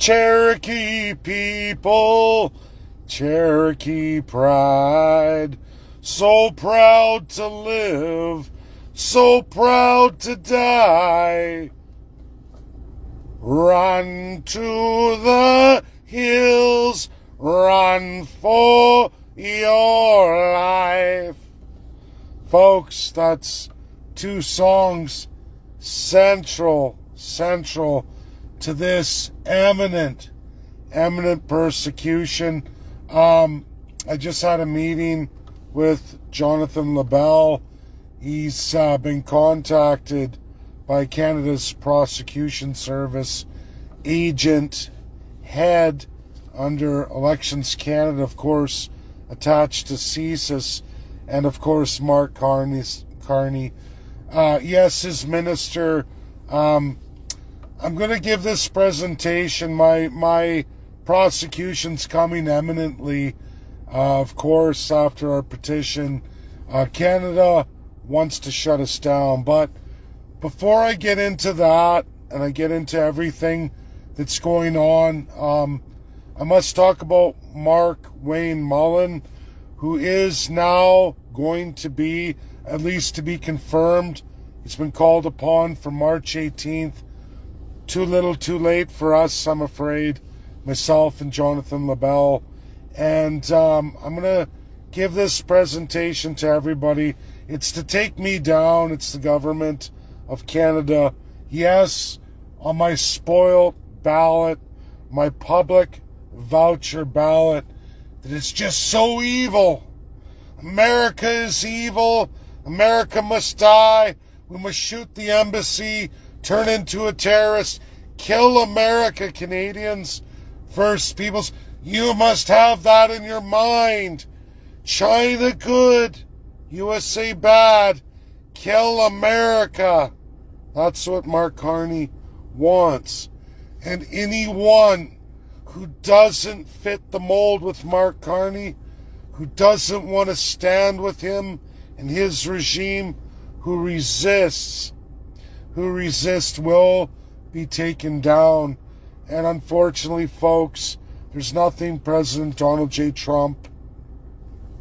Cherokee people, Cherokee pride, so proud to live, so proud to die. Run to the hills, run for your life. Folks, that's two songs central to this imminent persecution. I just had a meeting with Jonathan LaBelle. He's been contacted by Canada's Prosecution Service agent head under Elections Canada, of course, attached to CSIS, and of course Mark Carney. Yes, his minister. I'm going to give this presentation. My prosecution's coming imminently. Of course, after our petition, Canada wants to shut us down. But before I get into that, and I get into everything that's going on, I must talk about Mark Wayne Mullen, who is now going to be, at least to be confirmed, he's been called upon for March 18th. Too little, too late for us, I'm afraid, myself and Jonathan LaBelle. And I'm going to give this presentation to everybody. It's to take me down. It's the government of Canada. Yes, on my spoiled ballot, my public voucher ballot, that it's just so evil. America is evil. America must die. We must shoot the embassy, turn into a terrorist, kill America, Canadians, First Peoples. You must have that in your mind. China good, USA bad, kill America. That's what Mark Carney wants. And anyone who doesn't fit the mold with Mark Carney, who doesn't want to stand with him and his regime, who resists will be taken down. And unfortunately, folks, there's nothing President Donald J. Trump,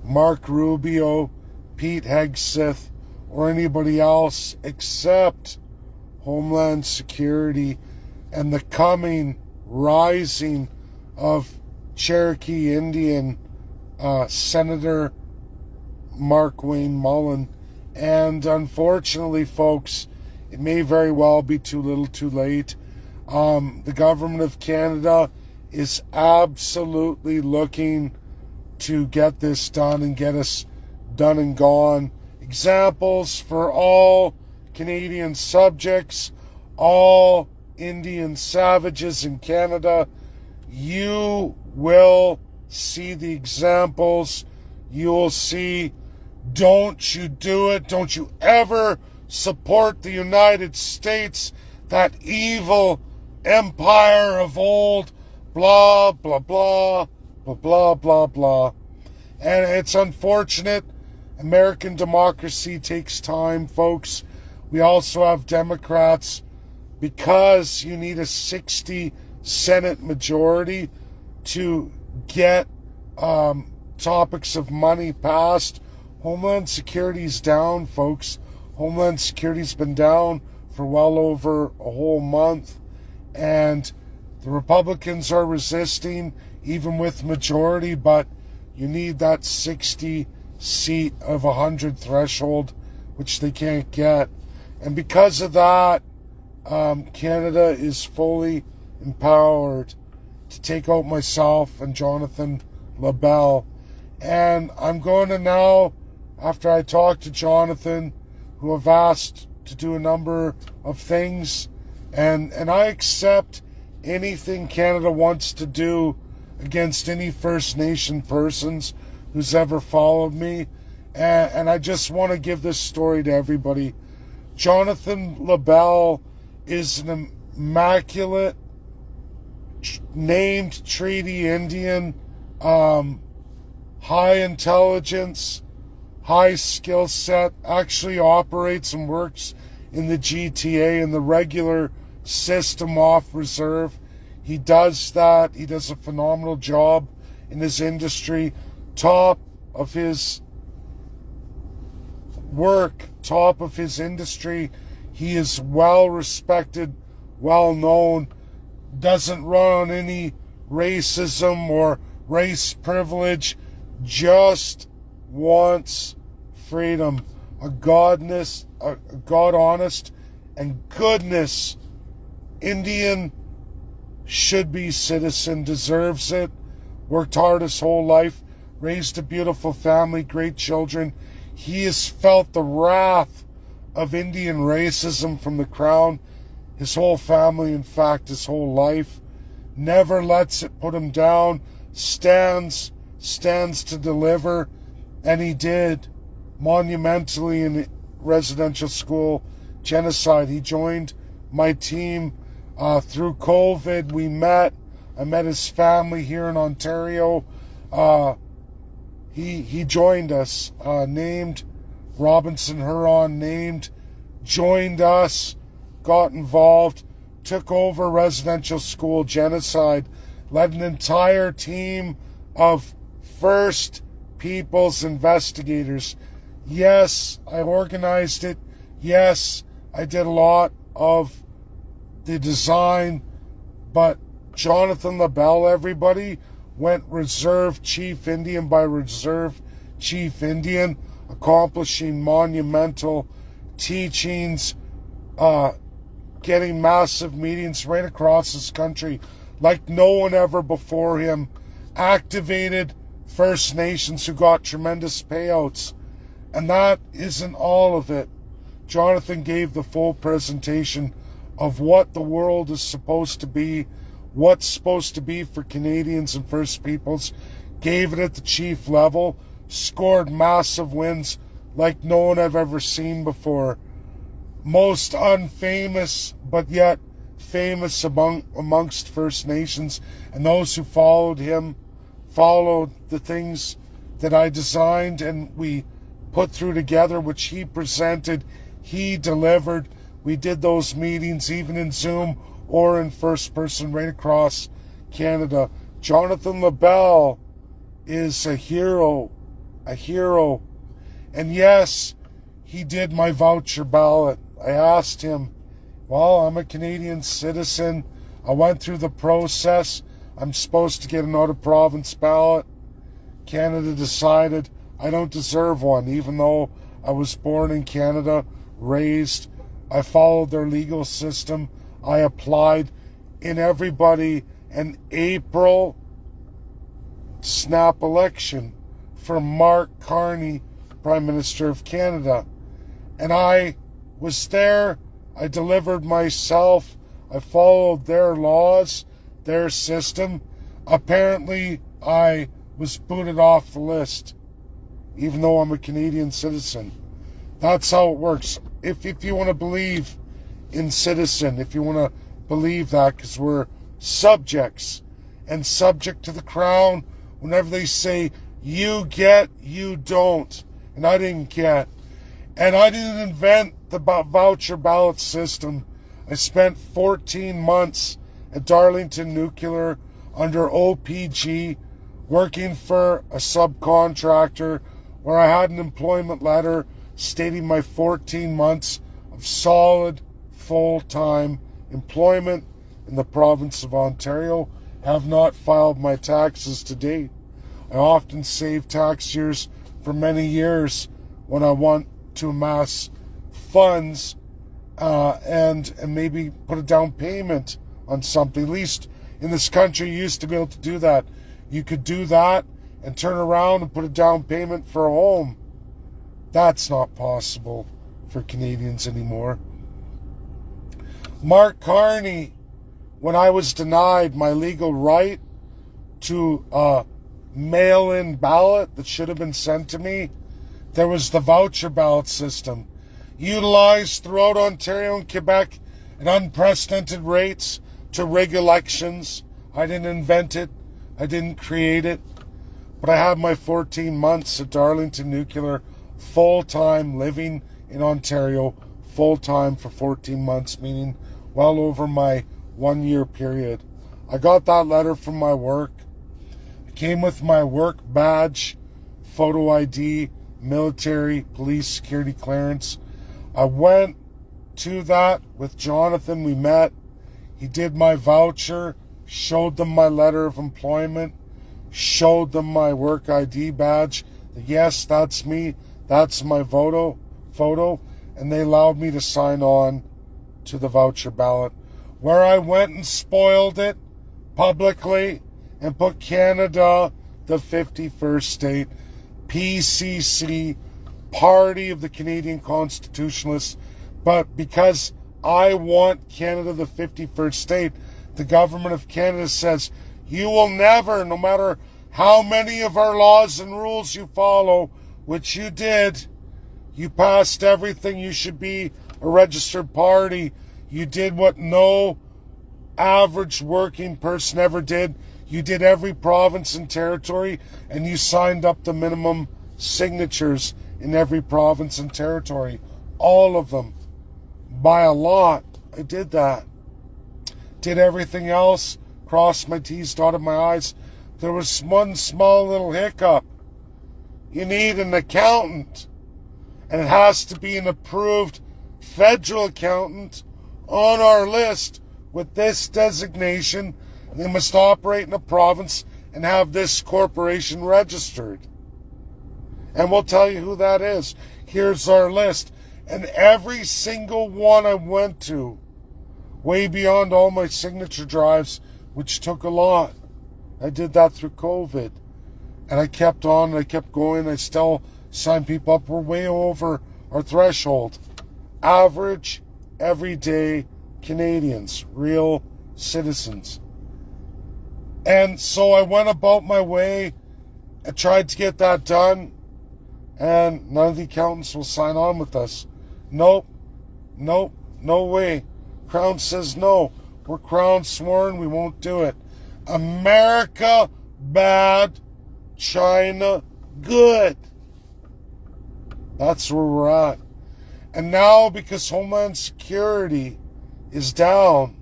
Mark Rubio, Pete Hegseth, or anybody else except Homeland Security and the coming rising of Cherokee Indian Senator Mark Wayne Mullen. And unfortunately, folks, it may very well be too little too late. The government of Canada is absolutely looking to get this done and get us done and gone. Examples for all Canadian subjects, all Indian savages in Canada. You will see the examples. You will see, don't you do it. Don't you ever support the United States, that evil empire of old, blah, blah, blah, blah, blah, blah, blah. And it's unfortunate. American democracy takes time, folks. We also have Democrats, because you need a 60 Senate majority to get topics of money passed. Homeland Security's down, folks. Homeland Security's been down for well over a whole month. And the Republicans are resisting, even with majority, but you need that 60 seat of 100 threshold, which they can't get. And because of that, Canada is fully empowered to take out myself and Jonathan LaBelle. And I'm going to now, after I talk to Jonathan, who have asked to do a number of things, and I accept anything Canada wants to do against any First Nation persons who's ever followed me. And I just want to give this story to everybody. Jonathan LaBelle is an immaculate named treaty Indian, high intelligence, high skill set, actually operates and works in the GTA in the regular system off reserve. He does that. He does a phenomenal job in his industry. Top of his work, top of his industry. He is well respected, well known, doesn't run on any racism or race privilege, just wants freedom, a God honest and goodness Indian should be citizen, deserves it, worked hard his whole life, raised a beautiful family, great children. He has felt the wrath of Indian racism from the crown, his whole family, in fact, his whole life. Never lets it put him down, stands to deliver, and he did monumentally in residential school genocide. He joined my team through COVID. I met his family here in Ontario. He joined us, named Robinson Huron, joined us, got involved, took over residential school genocide, led an entire team of First Peoples investigators. Yes, I organized it. Yes, I did a lot of the design, but Jonathan LaBelle, everybody, went Reserve Chief Indian by Reserve Chief Indian, accomplishing monumental teachings, getting massive meetings right across this country like no one ever before him, activated First Nations who got tremendous payouts. And that isn't all of it. Jonathan gave the full presentation of what the world is supposed to be, what's supposed to be for Canadians and First Peoples, gave it at the chief level, scored massive wins like no one I've ever seen before. Most unfamous, but yet famous amongst First Nations, and those who followed him, followed the things that I designed and we put through together, which he presented, he delivered. We did those meetings even in Zoom or in first person right across Canada. Jonathan LaBelle is a hero. And yes, he did my voucher ballot. I asked him, well, I'm a Canadian citizen. I went through the process. I'm supposed to get an out-of-province ballot. Canada decided I don't deserve one, even though I was born in Canada, raised. I followed their legal system. I applied in everybody an April snap election for Mark Carney, Prime Minister of Canada. And I was there. I delivered myself. I followed their laws, their system. Apparently, I was booted off the list, even though I'm a Canadian citizen. That's how it works. If you want to believe in citizen, if you want to believe that, because we're subjects and subject to the crown, whenever they say, you get, you don't. And I didn't get. And I didn't invent the voucher ballot system. I spent 14 months at Darlington Nuclear under OPG, working for a subcontractor where I had an employment letter stating my 14 months of solid, full-time employment in the province of Ontario. Have not filed my taxes to date. I often save tax years for many years when I want to amass funds and maybe put a down payment on something. At least in this country, you used to be able to do that. You could do that and turn around and put a down payment for a home. That's not possible for Canadians anymore. Mark Carney, when I was denied my legal right to a mail-in ballot that should have been sent to me, there was the voucher ballot system, utilized throughout Ontario and Quebec at unprecedented rates to rig elections. I didn't invent it. I didn't create it. But I had my 14 months at Darlington Nuclear, full-time, living in Ontario, full-time for 14 months, meaning well over my 1 year period. I got that letter from my work. It came with my work badge, photo ID, military, police, security clearance. I went to that with Jonathan. We met. He did my voucher, showed them my letter of employment, showed them my work ID badge. Yes, that's me. That's my photo. And they allowed me to sign on to the voucher ballot, where I went and spoiled it publicly and put Canada, the 51st state, PCC, Party of the Canadian Constitutionalists. But because I want Canada, the 51st state, the government of Canada says, you will never, no matter how many of our laws and rules you follow, which you did, you passed everything. You should be a registered party. You did what no average working person ever did. You did every province and territory, and you signed up the minimum signatures in every province and territory. All of them. By a lot. I did that. Did everything else. Crossed my T's, dotted my I's. There was one small little hiccup. You need an accountant. And it has to be an approved federal accountant on our list with this designation. They must operate in a province and have this corporation registered. And we'll tell you who that is. Here's our list. And every single one I went to, way beyond all my signature drives, which took a lot. I did that through COVID. And I kept on, and I kept going. I still signed people up. We're way over our threshold. Average, everyday Canadians, real citizens. And so I went about my way. I tried to get that done. And none of the accountants will sign on with us. Nope, no way. Crown says no. We're Crown sworn, we won't do it. America, bad. China, good. That's where we're at. And now, because Homeland Security is down,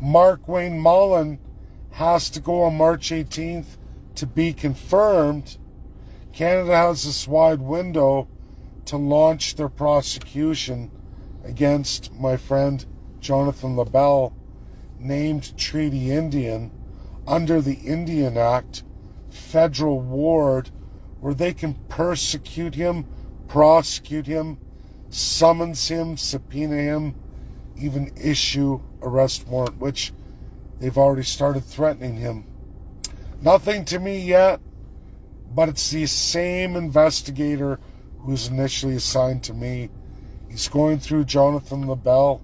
Mark Wayne Mullen has to go on March 18th to be confirmed. Canada has this wide window to launch their prosecution against my friend Jonathan LaBelle, named Treaty Indian, under the Indian Act, federal ward, where they can persecute him, prosecute him, summons him, subpoena him, even issue arrest warrant, which they've already started threatening him. Nothing to me yet, but it's the same investigator who's initially assigned to me. He's going through Jonathan LaBelle,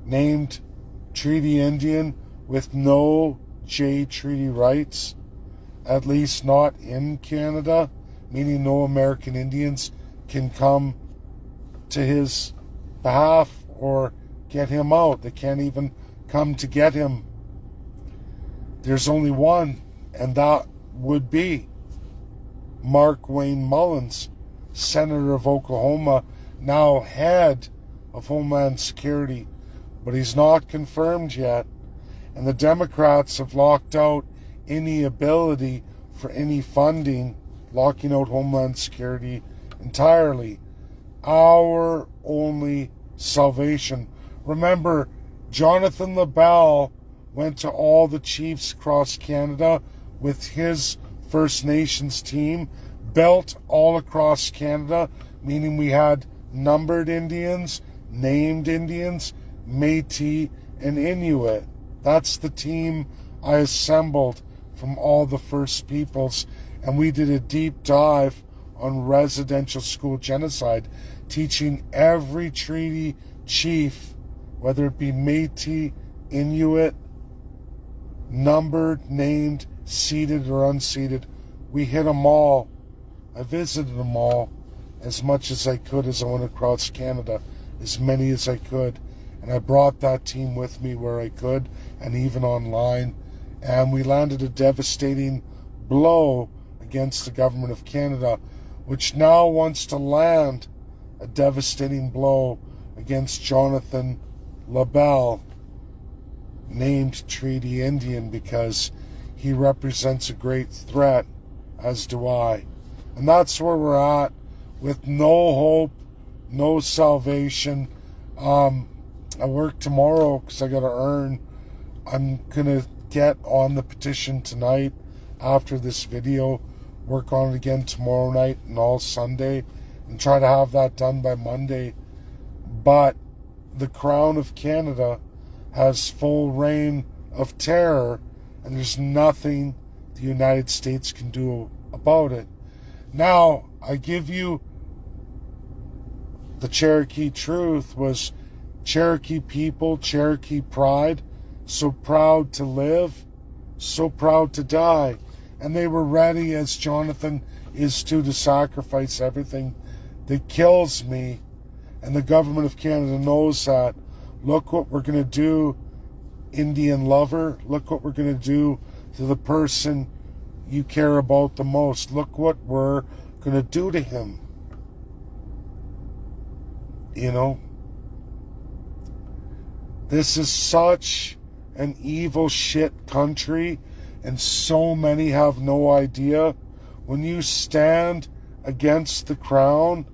named Treaty Indian, with no J Treaty rights, at least not in Canada, meaning no American Indians can come to his behalf or get him out. They can't even come to get him. There's only one, and that would be Mark Wayne Mullins, Senator of Oklahoma, now head of Homeland Security, but he's not confirmed yet. And the Democrats have locked out any ability for any funding, locking out Homeland Security entirely. Our only salvation. Remember, Jonathan LaBelle went to all the chiefs across Canada with his First Nations team, built all across Canada, meaning we had numbered Indians, named Indians, Métis, and Inuit. That's the team I assembled from all the First Peoples, and we did a deep dive on residential school genocide, teaching every treaty chief, whether it be Métis, Inuit, numbered, named, seated or unseated. We hit them all. I visited them all as much as I could as I went across Canada, as many as I could. And I brought that team with me where I could, and even online. And we landed a devastating blow against the government of Canada, which now wants to land a devastating blow against Jonathan LaBelle, named named Treaty Indian because he represents a great threat, as do I. And that's where we're at, with no hope, no salvation. I work tomorrow because I got to earn. I'm going to get on the petition tonight after this video, work on it again tomorrow night and all Sunday, and try to have that done by Monday. But the Crown of Canada has full reign of terror, and there's nothing the United States can do about it. Now, I give you the Cherokee truth was Cherokee people, Cherokee pride, so proud to live, so proud to die. And they were ready, as Jonathan is to sacrifice everything that kills me. And the government of Canada knows that. Look what we're going to do, Indian lover. Look what we're going to do to the person you care about the most. Look what we're going to do to him. You know? This is such an evil shit country, and so many have no idea. When you stand against the Crown,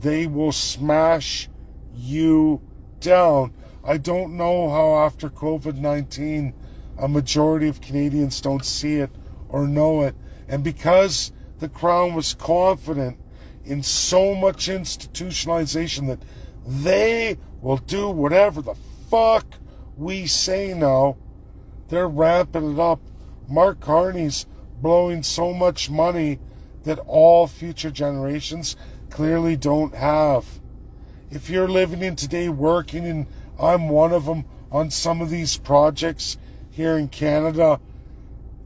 they will smash you down. I don't know how after COVID-19 a majority of Canadians don't see it or know it. And because the Crown was confident in so much institutionalization that they will do whatever the fuck we say now, they're ramping it up. Mark Carney's blowing so much money that all future generations clearly don't have. If you're living in today, working, and I'm one of them on some of these projects here in Canada,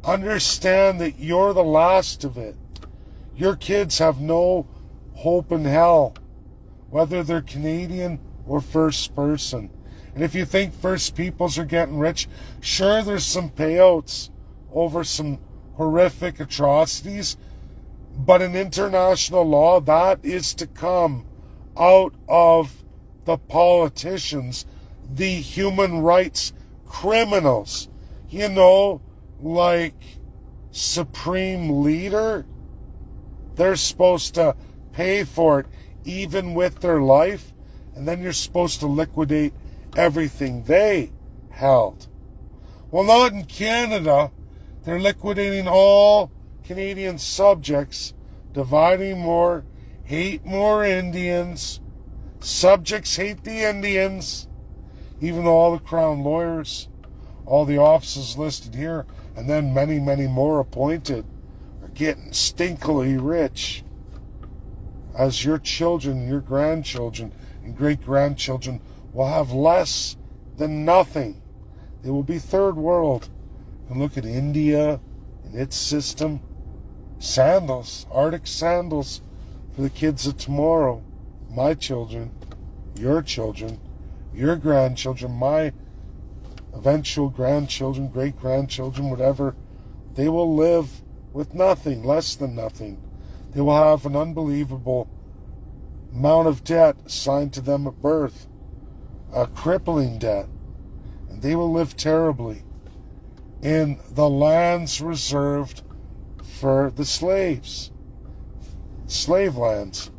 understand that you're the last of it. Your kids have no hope in hell, whether they're Canadian or First Person. And if you think First Peoples are getting rich, sure, there's some payouts over some horrific atrocities, but in international law, that is to come out of the politicians, the human rights criminals. You know, like Supreme Leader, they're supposed to pay for it, even with their life, and then you're supposed to liquidate everything they held. Well, not in Canada. They're liquidating all Canadian subjects, dividing more, hate more Indians. Subjects hate the Indians, even though all the Crown lawyers, all the offices listed here, and then many, many more appointed, are getting stinkily rich. As your children, your grandchildren, and great-grandchildren will have less than nothing. They will be third world. And look at India and its system. Sandals, Arctic sandals for the kids of tomorrow. My children, your grandchildren, my eventual grandchildren, great-grandchildren, whatever. They will live with nothing, less than nothing. They will have an unbelievable amount of debt assigned to them at birth. A crippling debt. And they will live terribly in the lands reserved for the slaves. Slave lands.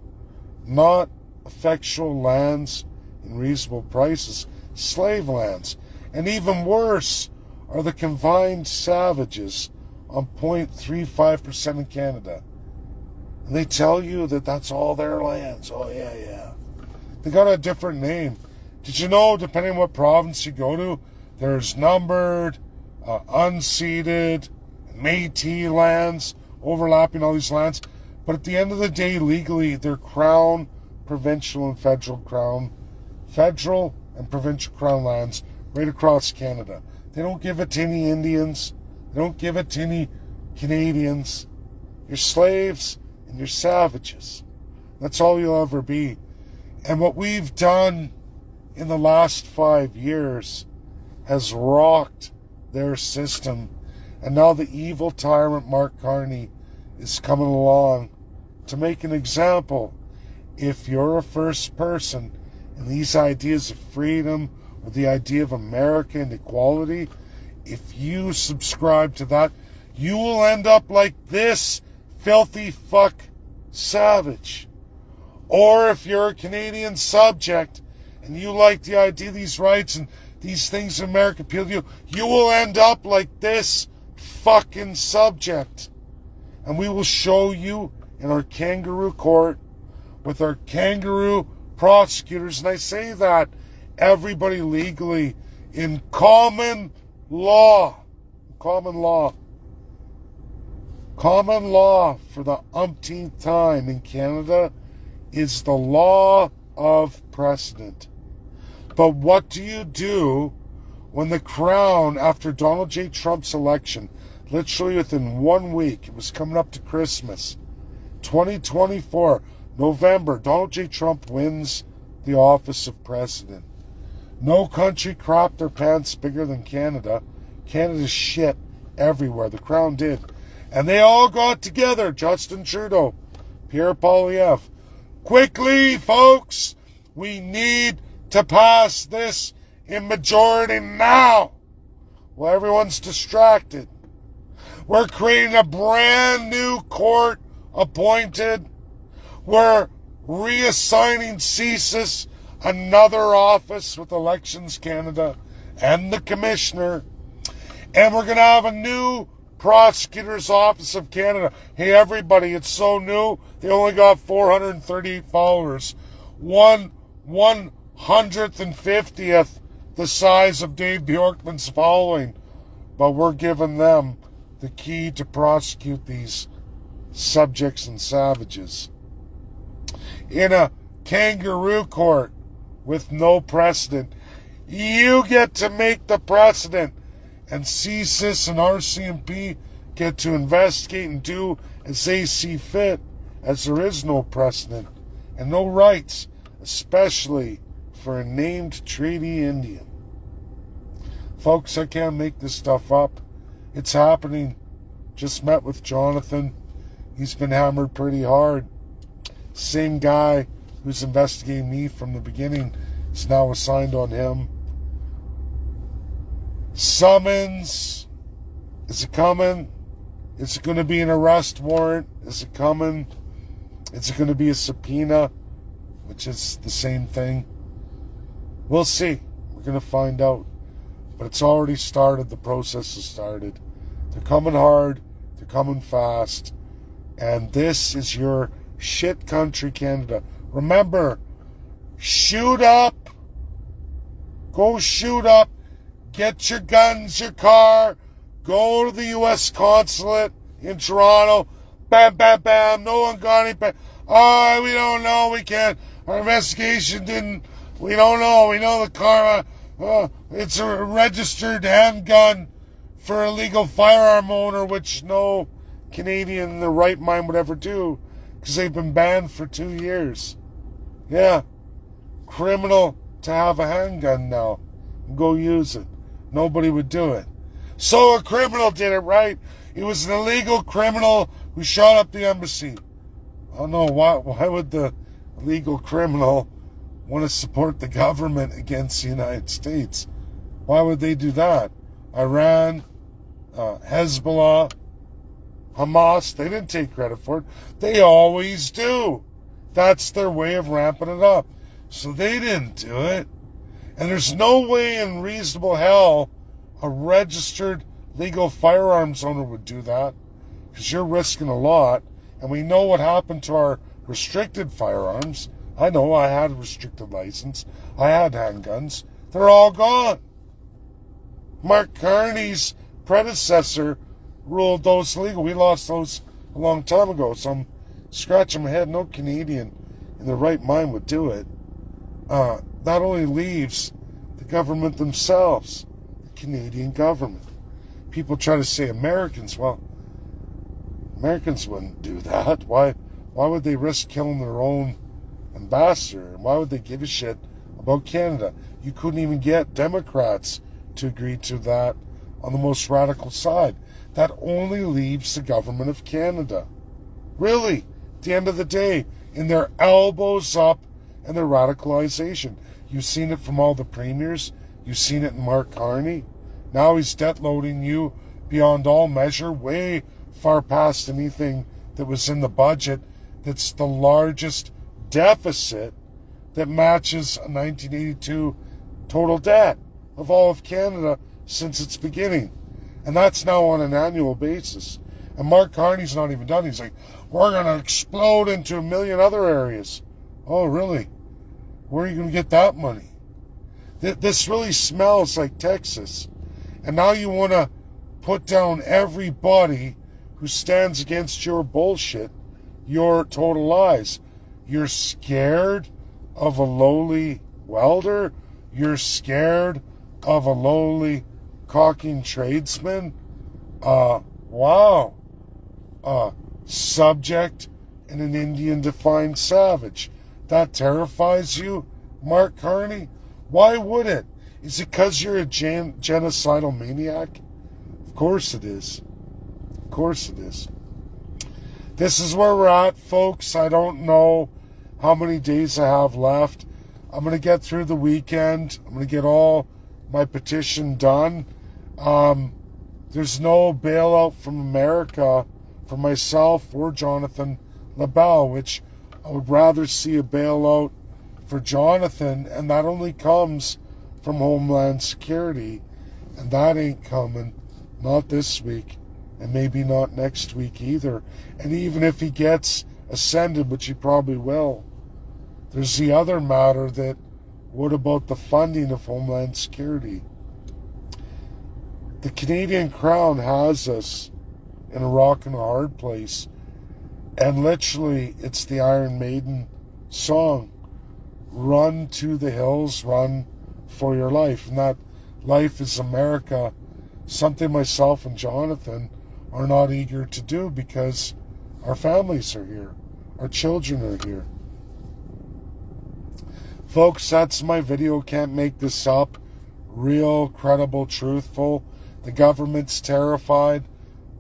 Not effectual lands in reasonable prices. Slave lands. And even worse are the confined savages on 0.35% in Canada. And they tell you that that's all their lands. Oh, yeah. They got a different name. Did you know, depending on what province you go to, there's numbered, unceded, Métis lands, overlapping all these lands. But at the end of the day, legally, they're Crown, provincial, and federal Crown. Federal and provincial Crown lands right across Canada. They don't give it to any Indians. They don't give it to any Canadians. You're slaves and you're savages. That's all you'll ever be. And what we've done in the last 5 years has rocked their system. And now the evil tyrant Mark Carney is coming along to make an example. If you're a First Person and these ideas of freedom or the idea of America and equality, if you subscribe to that, you will end up like this filthy fuck savage. Or if you're a Canadian subject and you like the idea of these rights and these things in America appeal to you, you will end up like this fucking subject. And we will show you in our kangaroo court with our kangaroo prosecutors, and I say that everybody legally in common law for the umpteenth time in Canada is the law of precedent. But what do you do when the Crown, after Donald J. Trump's election, literally within 1 week, it was coming up to Christmas, 2024, November, Donald J. Trump wins the office of president. No country crapped their pants bigger than Canada. Canada's shit everywhere. The Crown did. And they all got together, Justin Trudeau, Pierre Poilievre. Quickly, folks, we need to pass this in majority now. Well, everyone's distracted. We're creating a brand new court appointed. We're reassigning CSIS another office with Elections Canada and the commissioner. And we're going to have a new Prosecutor's Office of Canada. Hey, everybody, it's so new. They only got 438 followers. 150th the size of Dave Bjorkman's following. But we're giving them the key to prosecute these subjects and savages. In a kangaroo court with no precedent, you get to make the precedent. And CSIS and RCMP get to investigate and do as they see fit, as there is no precedent and no rights, especially for a named treaty Indian. Folks, I can't make this stuff up. It's happening. Just met with Jonathan. He's been hammered pretty hard. Same guy who's investigating me from the beginning is now assigned on him. Summons. Is it coming? Is it going to be an arrest warrant? Is it coming? Is it going to be a subpoena? Which is the same thing. We'll see. We're going to find out. But it's already started. The process has started. They're coming hard. They're coming fast. And this is your shit country, Canada. Remember, shoot up. Go shoot up. Get your guns, your car. Go to the U.S. consulate in Toronto. Bam, bam, bam. No one got any. Oh, we don't know. We can't. Our investigation didn't. We don't know. We know the car. It's a registered handgun for a legal firearm owner, which no Canadian in their right mind would ever do because they've been banned for 2 years. Yeah. Criminal to have a handgun now and go use it. Nobody would do it. So a criminal did it, right? It was an illegal criminal who shot up the embassy. Oh no, why would the illegal criminal want to support the government against the United States? Why would they do that? Iran, Hezbollah, Hamas, they didn't take credit for it. They always do. That's their way of ramping it up. So they didn't do it. And there's no way in reasonable hell a registered legal firearms owner would do that, because you're risking a lot. And we know what happened to our restricted firearms. I know I had a restricted license. I had handguns. They're all gone. Mark Carney's predecessor ruled those legal. We lost those a long time ago. So I'm scratching my head. No Canadian in their right mind would do it. That only leaves the government themselves, the Canadian government. People try to say Americans. Well, Americans wouldn't do that. Why would they risk killing their own ambassador? And why would they give a shit about Canada? You couldn't even get Democrats to agree to that on the most radical side. That only leaves the government of Canada. Really, at the end of the day, in their elbows up and their radicalization. You've seen it from all the premiers. You've seen it in Mark Carney. Now he's debt loading you beyond all measure, way far past anything that was in the budget. That's the largest deficit that matches a 1982 total debt of all of Canada since its beginning. And that's now on an annual basis. And Mark Carney's not even done. He's like, we're going to explode into a million other areas. Oh, really? Where are you going to get that money? This really smells like Texas. And now you want to put down everybody who stands against your bullshit, your total lies. You're scared of a lowly welder? You're scared of a lowly caulking tradesman? Wow. Subject and an Indian-defined savage. That terrifies you, Mark Carney? Why would it? Is it because you're a genocidal maniac? Of course it is. Of course it is. This is where we're at, folks. I don't know how many days I have left. I'm going to get through the weekend. I'm going to get all my petition done. There's no bailout from America for myself or Jonathan LaBelle, which I would rather see a bailout for Jonathan, and that only comes from Homeland Security, and that ain't coming, not this week, and maybe not next week either. And even if he gets ascended, which he probably will, there's the other matter that, what about the funding of Homeland Security? The Canadian Crown has us in a rock and a hard place, and literally it's the Iron Maiden song, run to the hills, run for your life. And that life is America, something myself and Jonathan are not eager to do because our families are here, our children are here. Folks, that's my video. Can't make this up. Real, credible, truthful. The government's terrified.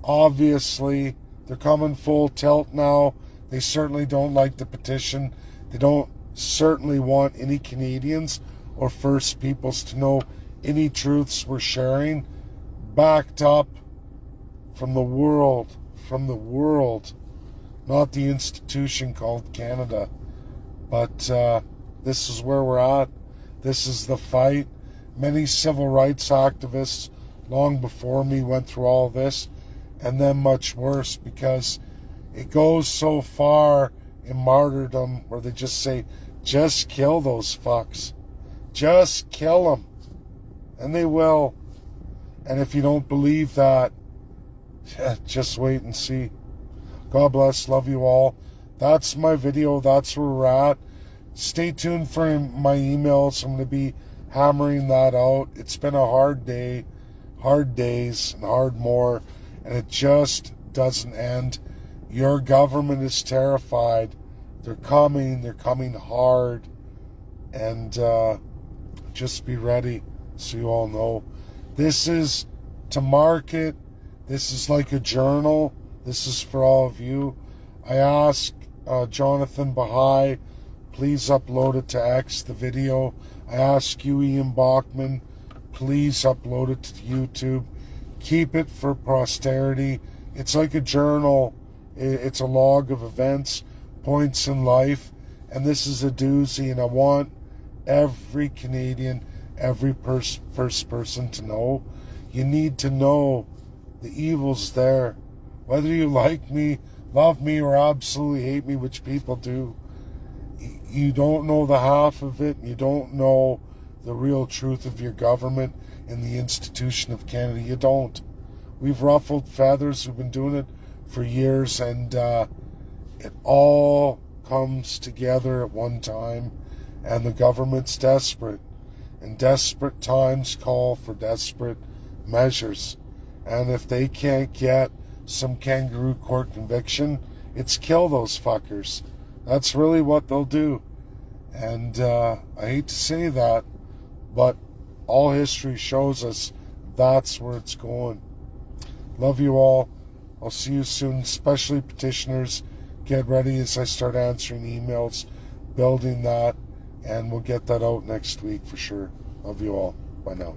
Obviously, they're coming full tilt now. They certainly don't like the petition. They don't certainly want any Canadians or First Peoples to know any truths we're sharing, backed up from the world, not the institution called Canada. But this is where we're at. This is the fight. Many civil rights activists long before me went through all this, and then much worse, because it goes so far in martyrdom where they just say, just kill those fucks. Just kill them. And they will. And if you don't believe that, just wait and see. God bless. Love you all. That's my video. That's where we're at. Stay tuned for my emails. I'm going to be hammering that out. It's been a hard day, hard days, and hard more. And it just doesn't end. Your government is terrified. They're coming hard. And just be ready so you all know. This is to market. This is like a journal. This is for all of you. I ask Jonathan Bahai, please upload it to X, the video. I ask you, Ian Bachman, please upload it to YouTube. Keep it for posterity. It's like a journal. It's a log of events, points in life, and this is a doozy, and I want every Canadian, every first person to know. You need to know the evil's there. Whether you like me, love me, or absolutely hate me, which people do, you don't know the half of it. You don't know the real truth of your government and the institution of Canada. You don't. We've ruffled feathers. We've been doing it for years, and it all comes together at one time, and the government's desperate, and desperate times call for desperate measures. And if they can't get some kangaroo court conviction, it's kill those fuckers. That's really what they'll do. And I hate to say that, but all history shows us that's where it's going. Love you all. I'll see you soon, especially petitioners. Get ready as I start answering emails, building that, and we'll get that out next week for sure. Love you all. Bye now.